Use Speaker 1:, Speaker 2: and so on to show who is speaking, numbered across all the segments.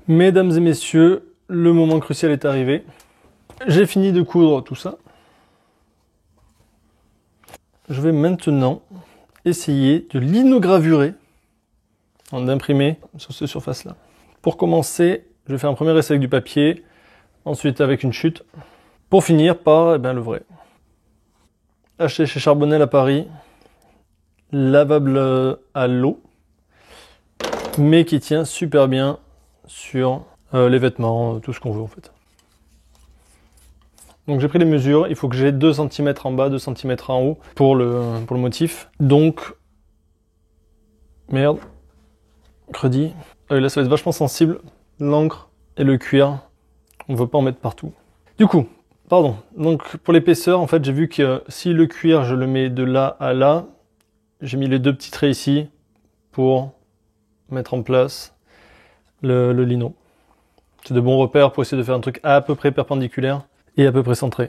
Speaker 1: Mesdames et messieurs, le moment crucial est arrivé. J'ai fini de coudre tout ça. Je vais maintenant essayer de linogravurer, d'imprimer sur cette surface-là. Pour commencer, je vais faire un premier essai avec du papier, ensuite avec une chute, pour finir par le vrai. Acheté chez Charbonnel à Paris, lavable à l'eau, mais qui tient super bien sur les vêtements, tout ce qu'on veut en fait. Donc j'ai pris les mesures, il faut que j'ai 2 cm en bas, 2 cm en haut pour le motif. Donc, merde, crédit. Là ça va être vachement sensible, l'encre et le cuir, on ne veut pas en mettre partout. Du coup, pardon, donc pour l'épaisseur, en fait j'ai vu que si le cuir je le mets de là à là, j'ai mis les 2 petits traits ici pour mettre en place le lino. C'est de bons repères pour essayer de faire un truc à peu près perpendiculaire et à peu près centré.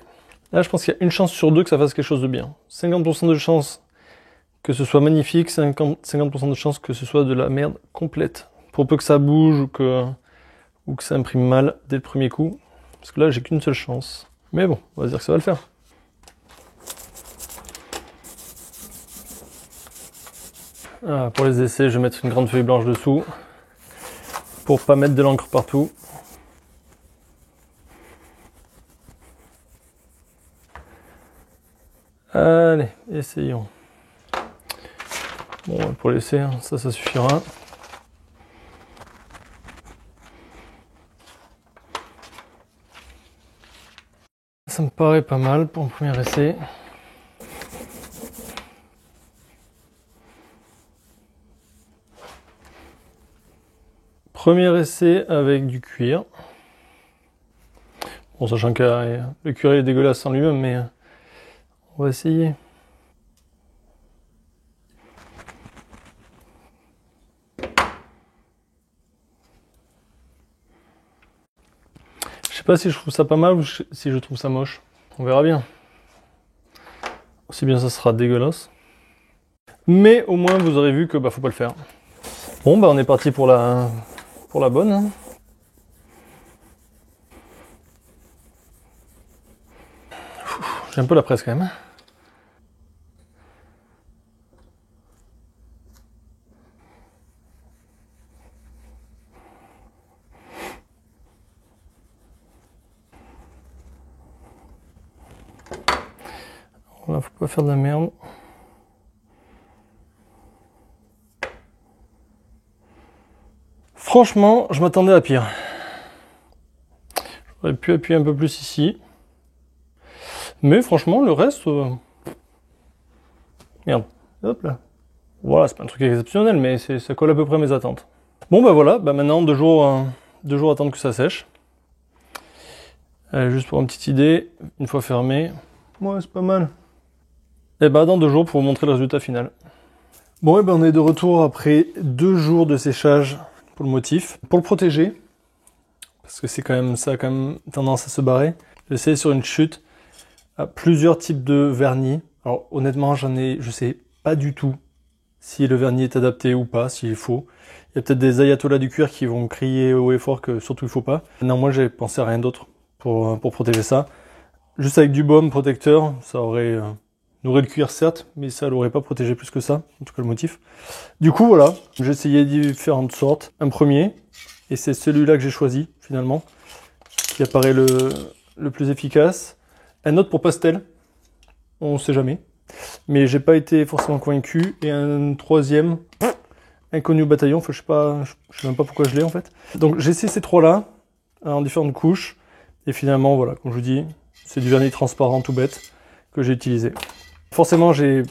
Speaker 1: Là, je pense qu'il y a une chance sur 2 que ça fasse quelque chose de bien. 50% de chance que ce soit magnifique, 50% de chance que ce soit de la merde complète. Pour peu que ça bouge ou que ça imprime mal dès le premier coup. Parce que là, j'ai qu'une seule chance. Mais bon, on va dire que ça va le faire. Ah, pour les essais, je vais mettre une grande feuille blanche dessous. Pour pas mettre de l'encre partout. Allez, essayons. Bon, pour l'essai, ça suffira. Ça me paraît pas mal pour un premier essai. Premier essai avec du cuir. Bon, sachant que le cuir est dégueulasse en lui-même, mais on va essayer. Je sais pas si je trouve ça pas mal ou si je trouve ça moche. On verra bien. Aussi bien ça sera dégueulasse. Mais au moins vous aurez vu que faut pas le faire. Bon on est parti pour la bonne. J'ai un peu la presse quand même. Voilà, faut pas faire de la merde. Franchement, je m'attendais à pire. J'aurais pu appuyer un peu plus ici. Mais franchement, le reste... Merde. Hop là. Voilà, c'est pas un truc exceptionnel, mais ça colle à peu près à mes attentes. Bon voilà, maintenant 2 jours attendre que ça sèche. Allez, juste pour une petite idée, une fois fermé, ouais c'est pas mal. Et dans 2 jours pour vous montrer le résultat final. Bon on est de retour après 2 jours de séchage pour le motif. Pour le protéger, parce que ça a quand même tendance à se barrer, j'ai essayé sur une chute à plusieurs types de vernis. Alors honnêtement je sais pas du tout si le vernis est adapté ou pas, s'il faut. Il y a peut-être des ayatollahs du cuir qui vont crier haut et fort que surtout il faut pas. Non, moi j'ai pensé à rien d'autre pour protéger ça. Juste avec du baume protecteur, ça aurait nourri le cuir certes, mais ça l'aurait pas protégé plus que ça, en tout cas le motif. Du coup voilà, j'ai essayé différentes sortes. Un premier, et c'est celui-là que j'ai choisi finalement, qui apparaît le plus efficace. Un autre pour pastel, on sait jamais. Mais j'ai pas été forcément convaincu. Et un troisième, inconnu au bataillon, enfin, je sais même pas pourquoi je l'ai en fait. Donc j'ai essayé ces 3 là, en différentes couches. Et finalement, voilà, comme je vous dis, c'est du vernis transparent tout bête que j'ai utilisé. Forcément, j'ai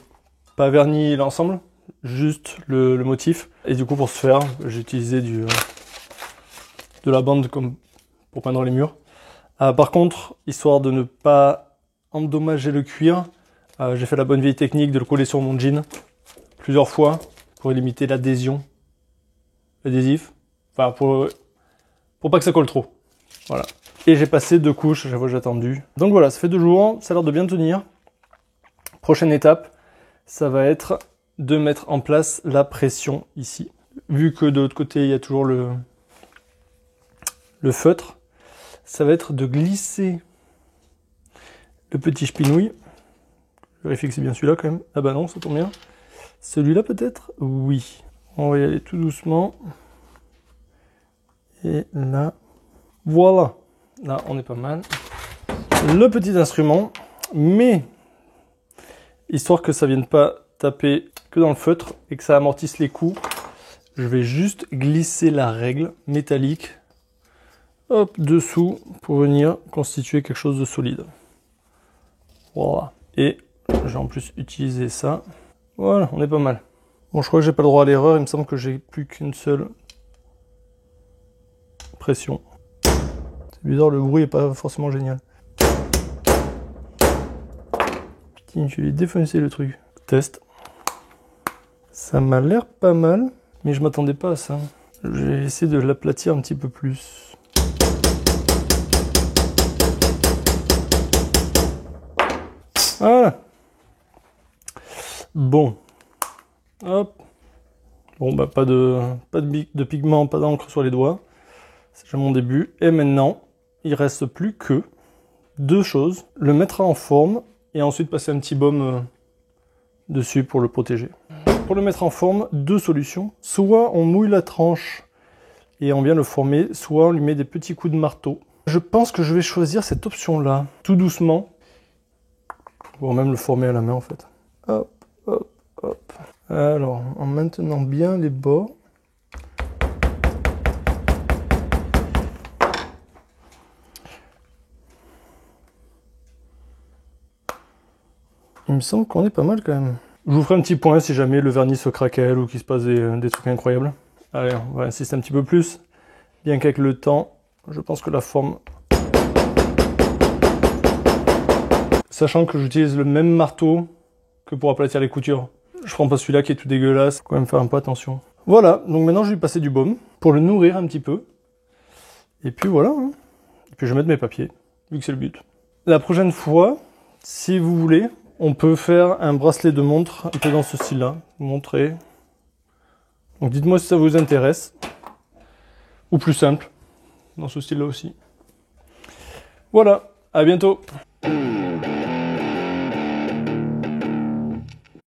Speaker 1: pas verni l'ensemble, juste le motif. Et du coup, pour ce faire, j'ai utilisé de la bande comme pour peindre les murs. Par contre, histoire de ne pas endommager le cuir, j'ai fait la bonne vieille technique de le coller sur mon jean plusieurs fois pour limiter l'adhésion, l'adhésif, enfin pour pas que ça colle trop. Voilà. Et j'ai passé 2 couches à chaque fois que j'ai attendu. Donc voilà, ça fait 2 jours, ça a l'air de bien tenir. Prochaine étape, ça va être de mettre en place la pression ici. Vu que de l'autre côté, il y a toujours le le feutre, ça va être de glisser le petit ch'pinouille. Je vérifie que c'est bien celui-là quand même. Ah bah non, ça tombe bien. Celui-là peut-être? Oui. On va y aller tout doucement. Et là, voilà. Là, on est pas mal. Le petit instrument, mais histoire que ça vienne pas taper que dans le feutre et que ça amortisse les coups, je vais juste glisser la règle métallique, hop, dessous pour venir constituer quelque chose de solide. Voilà. Et j'ai en plus utilisé ça. Voilà, on est pas mal. Bon, je crois que j'ai pas le droit à l'erreur. Il me semble que j'ai plus qu'une seule pression. C'est bizarre, le bruit est pas forcément génial. Putain, je vais défoncer le truc. Test. Ça m'a l'air pas mal, mais je m'attendais pas à ça. Je vais essayer de l'aplatir un petit peu plus. Voilà. Bon. Hop. Bon, bah pas de pigment, pas d'encre sur les doigts. C'est déjà mon début. Et maintenant, il reste plus que deux choses. Le mettre en forme et ensuite passer un petit baume dessus pour le protéger. Pour le mettre en forme, deux solutions. Soit on mouille la tranche et on vient le former, soit on lui met des petits coups de marteau. Je pense que je vais choisir cette option-là, tout doucement. Ou même le former à la main en fait. Hop, hop, hop. Alors, en maintenant bien les bords. Il me semble qu'on est pas mal quand même. Je vous ferai un petit point si jamais le vernis se craquelle ou qu'il se passe des trucs incroyables. Allez, on va insister un petit peu plus. Bien qu'avec le temps, je pense que la forme... Sachant que j'utilise le même marteau que pour aplatir les coutures. Je prends pas celui-là qui est tout dégueulasse. Faut quand même faire un peu attention. Voilà, donc maintenant je vais lui passer du baume pour le nourrir un petit peu. Et puis voilà. Hein. Et puis je vais mettre mes papiers, vu que c'est le but. La prochaine fois, si vous voulez, on peut faire un bracelet de montre un peu dans ce style-là. Montrer. Donc dites-moi si ça vous intéresse. Ou plus simple, dans ce style-là aussi. Voilà, à bientôt.